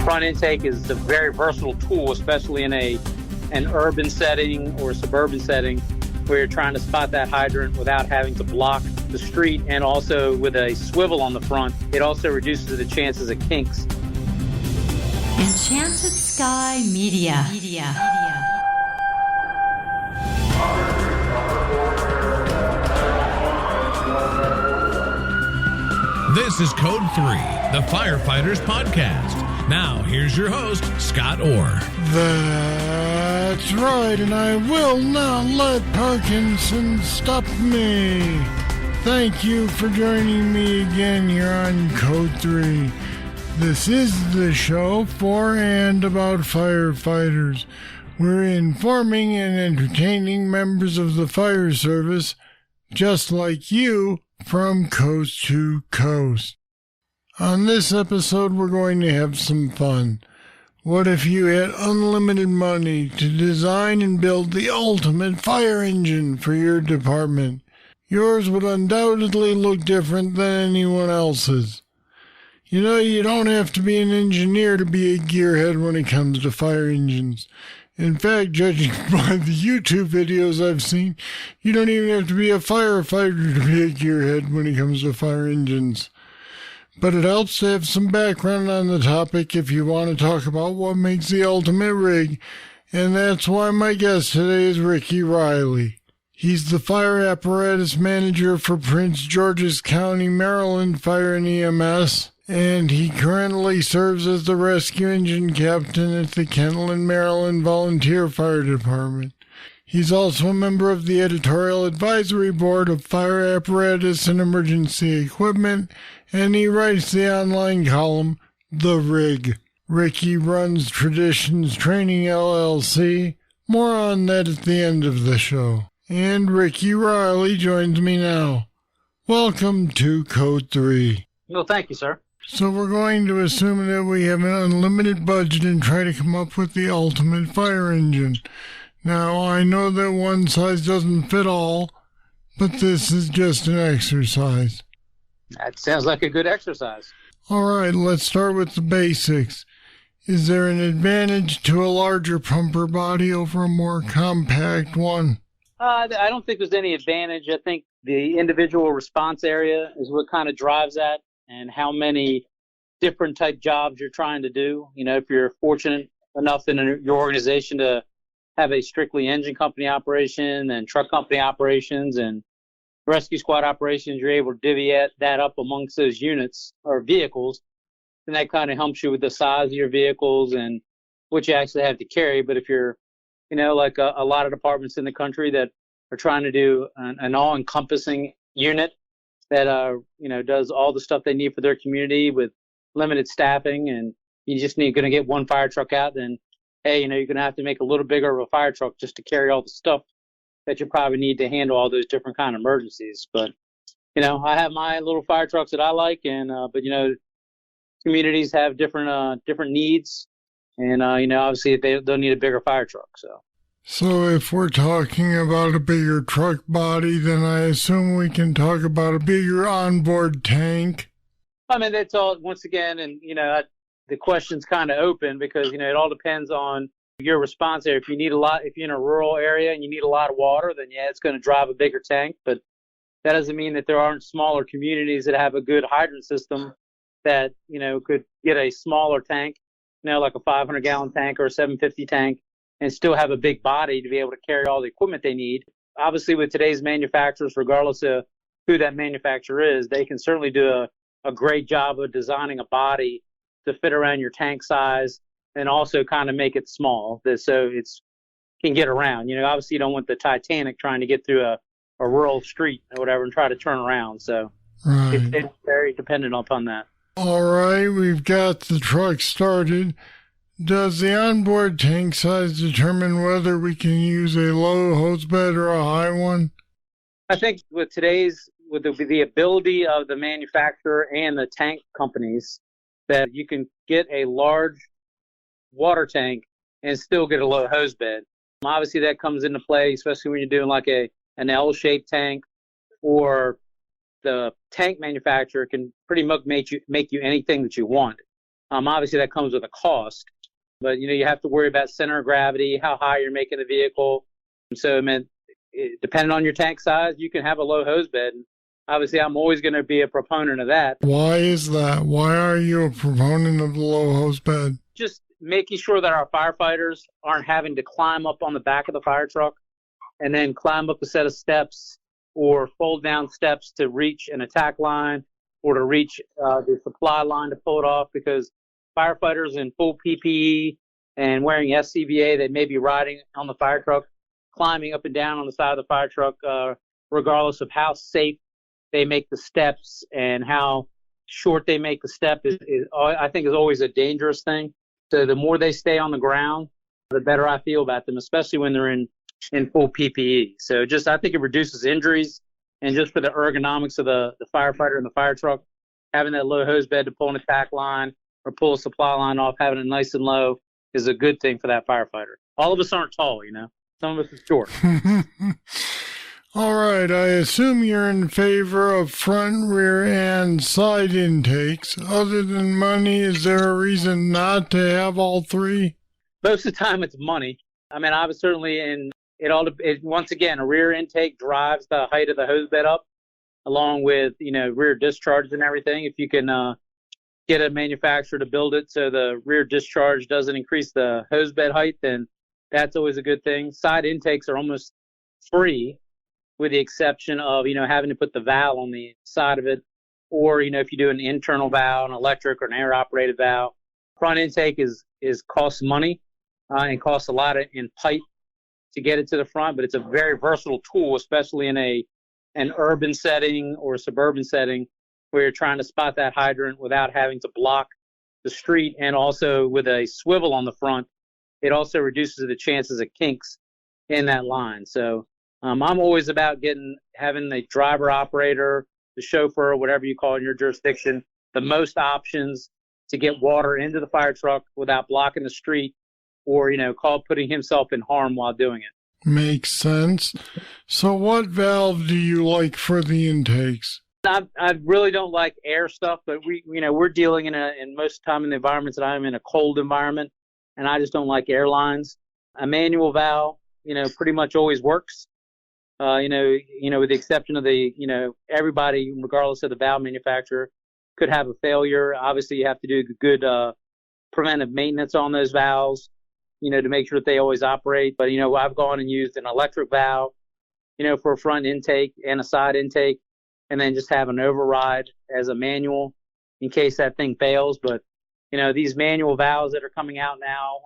front intake is a very versatile tool, especially in an urban setting or a suburban setting where you're trying to spot that hydrant without having to block the street. And also with a swivel on the front, it also reduces the chances of kinks. Enchanted Sky Media. This is Code 3, the Firefighters podcast. Now, here's your host, Scott Orr. That's right, and I will not let Parkinson stop me. Thank you for joining me again here on Code 3. This is the show for and about firefighters. We're informing and entertaining members of the fire service, just like you, from coast to coast. On this episode, we're going to have some fun. What if you had unlimited money to design and build the ultimate fire engine for your department? Yours would undoubtedly look different than anyone else's. You know, you don't have to be an engineer to be a gearhead when it comes to fire engines. In fact, judging by the YouTube videos I've seen, you don't even have to be a firefighter to be a gearhead when it comes to fire engines. But it helps to have some background on the topic if you want to talk about what makes the ultimate rig, and that's why my guest today is Ricky Riley. He's the fire apparatus manager for Prince George's County, Maryland Fire and EMS, and he currently serves as the rescue engine captain at the Kentland, Maryland Volunteer Fire Department. He's also a member of the editorial advisory board of Fire Apparatus and Emergency Equipment, and he writes the online column, The Rig. Ricky runs Traditions Training LLC. More on that at the end of the show. And Ricky Riley joins me now. Welcome to Code 3. Well, thank you, sir. So we're going to assume that we have an unlimited budget and try to come up with the ultimate fire engine. Now, I know that one size doesn't fit all, but this is just an exercise. That sounds like a good exercise. All right, let's start with the basics. Is there an advantage to a larger pumper body over a more compact one? I don't think there's any advantage. I think the individual response area is what kind of drives that and how many different type jobs you're trying to do. You know, if you're fortunate enough in your organization to have a strictly engine company operation and truck company operations and rescue squad operations, you're able to divvy that up amongst those units or vehicles. And that kind of helps you with the size of your vehicles and what you actually have to carry. But if you're, you know, like a lot of departments in the country that are trying to do an all-encompassing unit that, you know, does all the stuff they need for their community with limited staffing, and you just going to get one fire truck out, then, hey, you know, you're going to have to make a little bigger of a fire truck just to carry all the stuff that you probably need to handle all those different kind of emergencies. But, you know, I have my little fire trucks that I like, and but, you know, communities have different needs, and, you know, obviously they'll need a bigger fire truck. So if we're talking about a bigger truck body, then I assume we can talk about a bigger onboard tank. I mean, that's all, once again, and, you know, the question's kind of open because, you know, it all depends on your response area. If you need a lot, if you're in a rural area and you need a lot of water, then yeah, it's going to drive a bigger tank. But that doesn't mean that there aren't smaller communities that have a good hydrant system that, you know, could get a smaller tank, you know, like a 500-gallon tank or a 750 tank, and still have a big body to be able to carry all the equipment they need. Obviously, with today's manufacturers, regardless of who that manufacturer is, they can certainly do a great job of designing a body to fit around your tank size and also kind of make it small so it's can get around. You know, obviously you don't want the Titanic trying to get through a rural street or whatever and try to turn around. So it's very dependent upon that. All right, we've got the truck started. Does the onboard tank size determine whether we can use a low hose bed or a high one? I think with the ability of the manufacturer and the tank companies, that you can get a large water tank and still get a low hose bed. Obviously, that comes into play, especially when you're doing like an L-shaped tank, or the tank manufacturer can pretty much make you anything that you want. Obviously, that comes with a cost, but you have to worry about center of gravity, how high you're making the vehicle. So, I mean, depending on your tank size, you can have a low hose bed. Obviously, I'm always going to be a proponent of that. Why is that? Why are you a proponent of the low hose bed? Just making sure that our firefighters aren't having to climb up on the back of the fire truck and then climb up a set of steps or fold down steps to reach an attack line or to reach the supply line to pull it off, because firefighters in full PPE and wearing SCBA that may be riding on the fire truck, climbing up and down on the side of the fire truck, regardless of how safe they make the steps and how short they make the step I think is always a dangerous thing. So the more they stay on the ground, the better I feel about them, especially when they're in full PPE. So I think it reduces injuries, and just for the ergonomics of the firefighter and the fire truck, having that low hose bed to pull an attack line or pull a supply line off, having it nice and low is a good thing for that firefighter. All of us aren't tall, Some of us are short. All right, I assume you're in favor of front, rear, and side intakes. Other than money, is there a reason not to have all three? Most of the time it's money. I mean, I was certainly once again, a rear intake drives the height of the hose bed up, along with, rear discharge and everything. If you can get a manufacturer to build it so the rear discharge doesn't increase the hose bed height, then that's always a good thing. Side intakes are almost free, with the exception of, having to put the valve on the side of it, or, if you do an internal valve, an electric or an air operated valve. Front intake is costs money and costs a lot in pipe to get it to the front, but it's a very versatile tool, especially in an urban setting or a suburban setting where you're trying to spot that hydrant without having to block the street. And also with a swivel on the front, it also reduces the chances of kinks in that line. So I'm always about having the driver operator, the chauffeur, whatever you call it in your jurisdiction, the most options to get water into the fire truck without blocking the street or, putting himself in harm while doing it. Makes sense. So what valve do you like for the intakes? I really don't like air stuff, but we're dealing in most of the time in the environments that I'm in, a cold environment, and I just don't like airlines. A manual valve, pretty much always works. With the exception of everybody, regardless of the valve manufacturer, could have a failure. Obviously, you have to do good preventive maintenance on those valves, to make sure that they always operate. But, I've gone and used an electric valve, for a front intake and a side intake, and then just have an override as a manual in case that thing fails. But, these manual valves that are coming out now,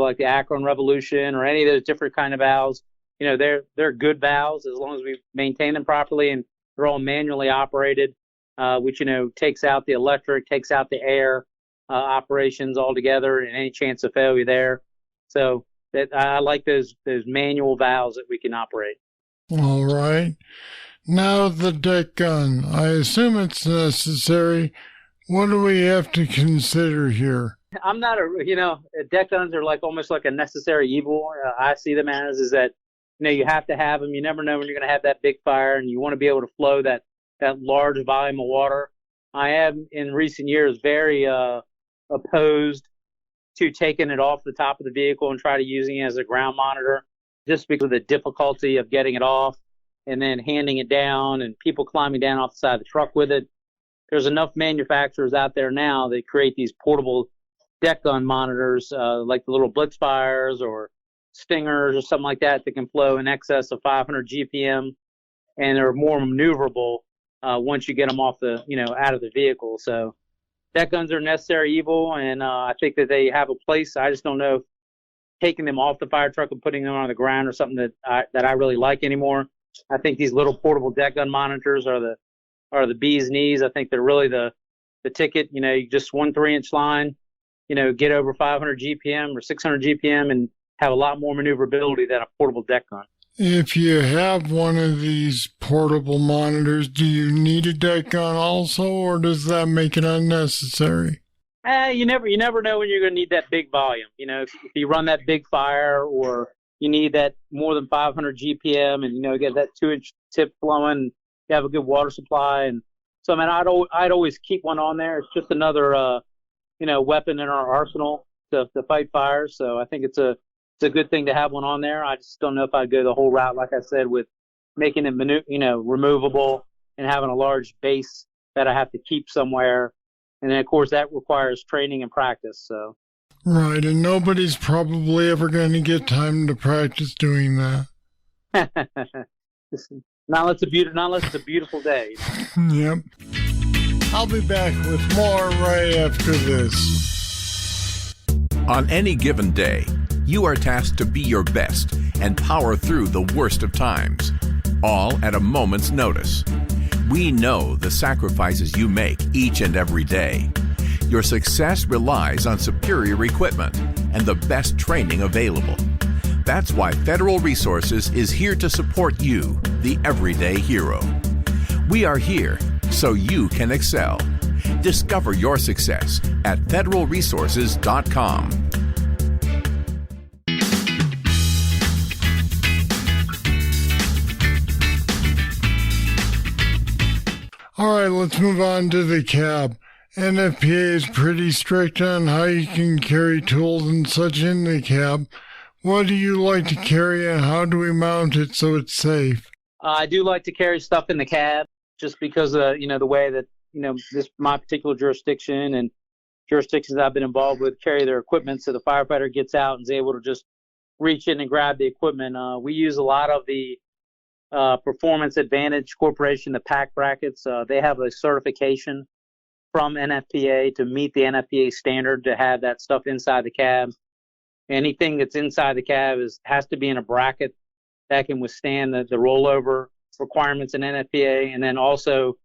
like the Akron Revolution or any of those different kind of valves, they're good valves as long as we maintain them properly, and they're all manually operated, which, takes out the electric, takes out the air operations altogether and any chance of failure there. So I like those manual valves that we can operate. All right. Now the deck gun. I assume it's necessary. What do we have to consider here? I'm not deck guns are almost like a necessary evil. I see them as is that, you have to have them. You never know when you're going to have that big fire, and you want to be able to flow that large volume of water. I am in recent years very opposed to taking it off the top of the vehicle and try to using it as a ground monitor, just because of the difficulty of getting it off and then handing it down and people climbing down off the side of the truck with it. There's enough manufacturers out there now that create these portable deck gun monitors, like the little Blitzfires or Stingers or something like that can flow in excess of 500 GPM, and they're more maneuverable once you get them off out of the vehicle. So deck guns are necessary evil, and I think that they have a place. I just don't know if taking them off the fire truck and putting them on the ground or something that I really like anymore. I think these little portable deck gun monitors are the bee's knees. I think they're really the ticket. You just 1 3-inch line, get over 500 GPM or 600 GPM and have a lot more maneuverability than a portable deck gun. If you have one of these portable monitors, do you need a deck gun also, or does that make it unnecessary? You never know when you're going to need that big volume. If you run that big fire, or you need that more than 500 GPM, and get that 2-inch tip flowing, you have a good water supply, and so I'd always keep one on there. It's just another weapon in our arsenal to fight fires. So I think it's a good thing to have one on there. I just don't know if I'd go the whole route, like I said, with making it removable and having a large base that I have to keep somewhere. And then, of course, that requires training and practice. So. Right, and nobody's probably ever going to get time to practice doing that. Not unless it's a beautiful day. Yep. I'll be back with more right after this. On any given day, you are tasked to be your best and power through the worst of times, all at a moment's notice. We know the sacrifices you make each and every day. Your success relies on superior equipment and the best training available. That's why Federal Resources is here to support you, the everyday hero. We are here so you can excel. Discover your success at federalresources.com. All right, let's move on to the cab. NFPA is pretty strict on how you can carry tools and such in the cab. What do you like to carry and how do we mount it so it's safe? I do like to carry stuff in the cab just because, the way that, my particular jurisdiction and jurisdictions I've been involved with carry their equipment so the firefighter gets out and is able to just reach in and grab the equipment. We use a lot of the Performance Advantage Corporation, the PAC brackets. They have a certification from NFPA to meet the NFPA standard to have that stuff inside the cab. Anything that's inside the cab has to be in a bracket that can withstand the rollover requirements in NFPA. And then also,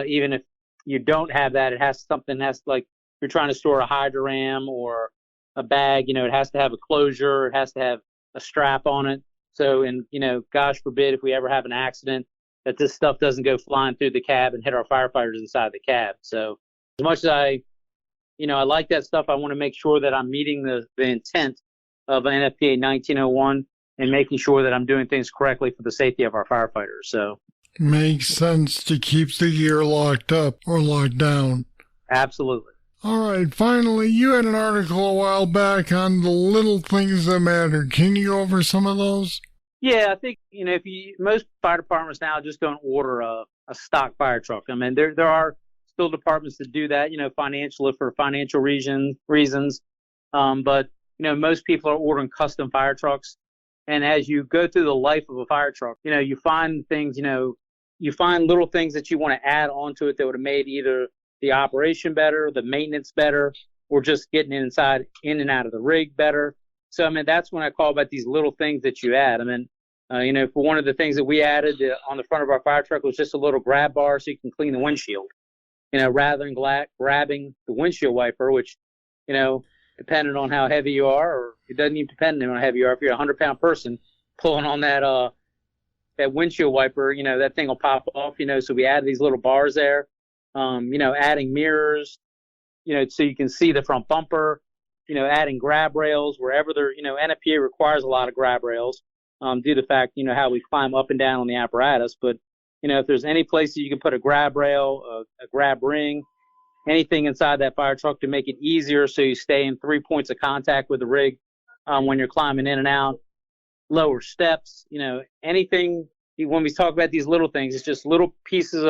even if you don't have that, it has something like you're trying to store a hydroram or a bag, it has to have a closure. It has to have a strap on it. So, gosh forbid if we ever have an accident, that this stuff doesn't go flying through the cab and hit our firefighters inside the cab. So as much as I like that stuff, I want to make sure that I'm meeting the intent of NFPA 1901 and making sure that I'm doing things correctly for the safety of our firefighters. So makes sense to keep the gear locked up or locked down. Absolutely. All right, finally, you had an article a while back on the little things that matter. Can you go over some of those? Yeah, I think, most fire departments now just don't order a stock fire truck. I mean, there are still departments that do that, financially for financial reasons. But, most people are ordering custom fire trucks. And as you go through the life of a fire truck, you find things, you find little things that you want to add onto it that would have made either the operation better, the maintenance better, or just getting in and out of the rig better. So, I mean, that's when I call about these little things that you add. I mean, for one of the things that we added on the front of our fire truck was just a little grab bar so you can clean the windshield, rather than grabbing the windshield wiper, which, depending on how heavy you are, or it doesn't even depend on how heavy you are. If you're a 100-pound person pulling on that windshield wiper, that thing will pop off, so we added these little bars there, adding mirrors, so you can see the front bumper, adding grab rails wherever NFPA requires a lot of grab rails, due to the fact, how we climb up and down on the apparatus. But, if there's any place that you can put a grab rail, a grab ring, anything inside that fire truck to make it easier so you stay in 3 points of contact with the rig when you're climbing in and out, lower steps, anything. When we talk about these little things, it's just little pieces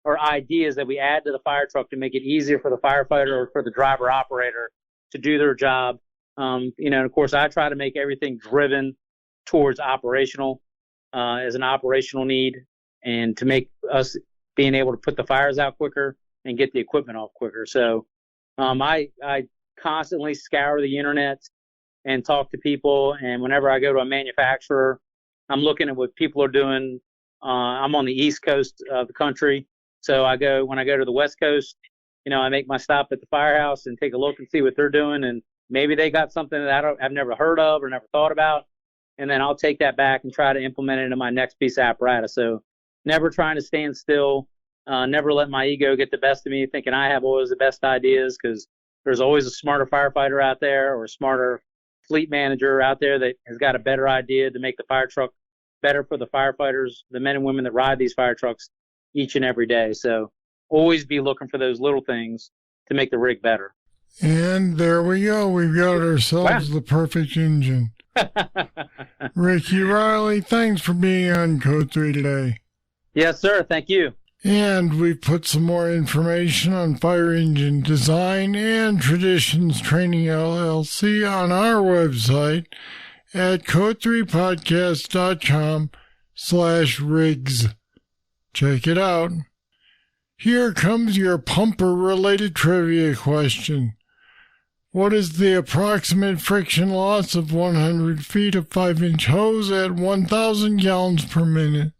or ideas that we add to the fire truck to make it easier for the firefighter or for the driver operator to do their job. And of course, I try to make everything driven towards operational, as an operational need, and to make us being able to put the fires out quicker and get the equipment off quicker. So I constantly scour the internet and talk to people. And whenever I go to a manufacturer, I'm looking at what people are doing. I'm on the East Coast of the country. So when I go to the West Coast, I make my stop at the firehouse and take a look and see what they're doing. And maybe they got something that I've never heard of or never thought about. And then I'll take that back and try to implement it into my next piece of apparatus. So never trying to stand still, never let my ego get the best of me, thinking I have always the best ideas, because there's always a smarter firefighter out there or a smarter fleet manager out there that has got a better idea to make the fire truck better for the firefighters, the men and women that ride these fire trucks each and every day. So always be looking for those little things to make the rig better. And there we go. We've got ourselves the perfect engine. Ricky Riley, thanks for being on Code 3 today. Yes, sir. Thank you. And we've put some more information on fire engine design and Traditions Training LLC on our website at code3podcast.com/rigs. Check it out. Here comes your pumper-related trivia question. What is the approximate friction loss of 100 feet of 5-inch hose at 1,000 gallons per minute?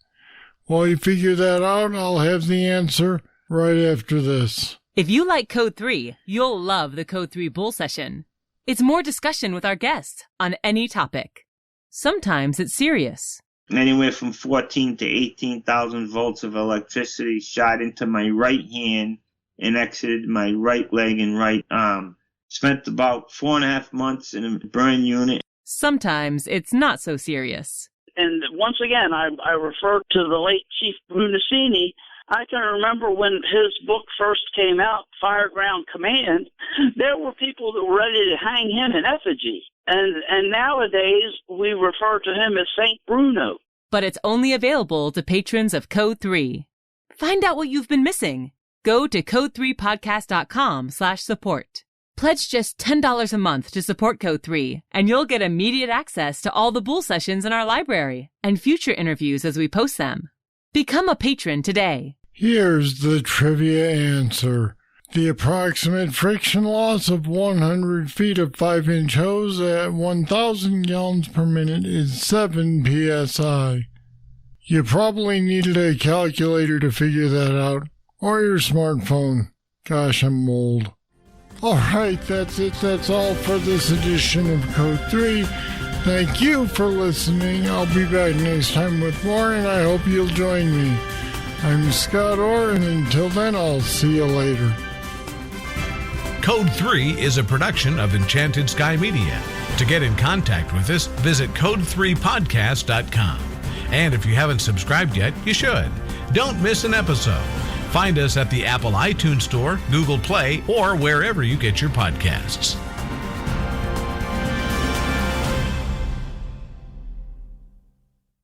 While you figure that out, I'll have the answer right after this. If you like Code 3, you'll love the Code 3 Bull Session. It's more discussion with our guests on any topic. Sometimes it's serious. Anywhere from 14 to 18,000 volts of electricity shot into my right hand and exited my right leg and right arm. Spent about 4.5 months in a burn unit. Sometimes it's not so serious. And once again, I refer to the late Chief Brunacini. I can remember when his book first came out, Fireground Command, there were people that were ready to hang him in effigy. And nowadays, we refer to him as St. Bruno. But it's only available to patrons of Code 3. Find out what you've been missing. Go to code3podcast.com/support. Pledge just $10 a month to support Code 3, and you'll get immediate access to all the Bull Sessions in our library and future interviews as we post them. Become a patron today. Here's the trivia answer. The approximate friction loss of 100 feet of 5-inch hose at 1,000 gallons per minute is 7 psi. You probably needed a calculator to figure that out, or your smartphone. Gosh, I'm old. Alright, that's it. That's all for this edition of Code 3. Thank you for listening. I'll be back next time with more, and I hope you'll join me. I'm Scott Orr, and until then, I'll see you later. Code 3 is a production of Enchanted Sky Media. To get in contact with us, visit code3podcast.com. And if you haven't subscribed yet, you should. Don't miss an episode. Find us at the Apple iTunes Store, Google Play, or wherever you get your podcasts.